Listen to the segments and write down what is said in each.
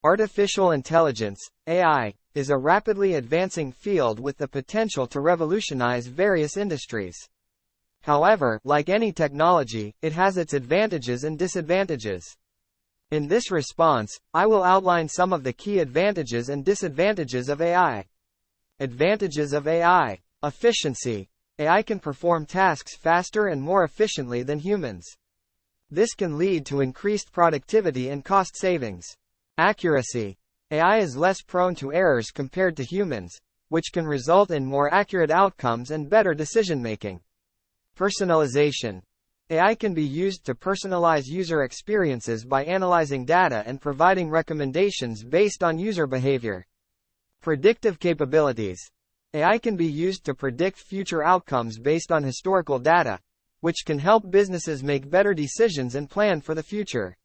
Artificial intelligence, AI, is a rapidly advancing field with the potential to revolutionize various industries. However, like any technology, it has its advantages and disadvantages. In this response, I will outline some of the key advantages and disadvantages of AI. Advantages of AI. Efficiency. AI can perform tasks faster and more efficiently than humans. This can lead to increased productivity and cost savings. Accuracy. AI is less prone to errors compared to humans, which can result in more accurate outcomes and better decision-making. Personalization. AI can be used to personalize user experiences by analyzing data and providing recommendations based on user behavior. Predictive capabilities. AI can be used to predict future outcomes based on historical data, which can help businesses make better decisions and plan for the future.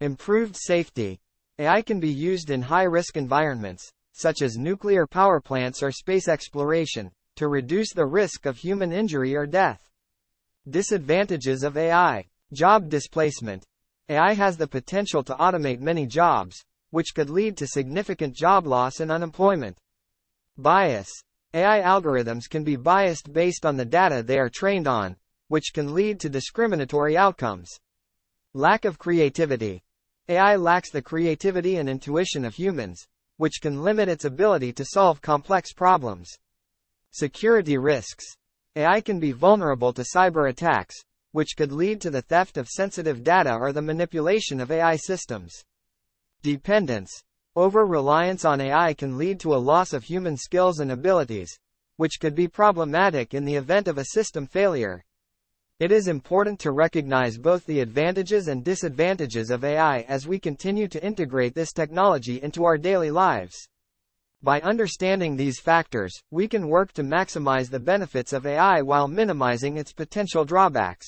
Improved safety. AI can be used in high-risk environments, such as nuclear power plants or space exploration, to reduce the risk of human injury or death. Disadvantages of AI. Job displacement. AI has the potential to automate many jobs, which could lead to significant job loss and unemployment. Bias. AI algorithms can be biased based on the data they are trained on, which can lead to discriminatory outcomes. Lack of creativity. AI lacks the creativity and intuition of humans, which can limit its ability to solve complex problems. Security risks. AI can be vulnerable to cyber attacks, which could lead to the theft of sensitive data or the manipulation of AI systems. Dependence. Over-reliance on AI can lead to a loss of human skills and abilities, which could be problematic in the event of a system failure. It is important to recognize both the advantages and disadvantages of AI as we continue to integrate this technology into our daily lives. By understanding these factors, we can work to maximize the benefits of AI while minimizing its potential drawbacks.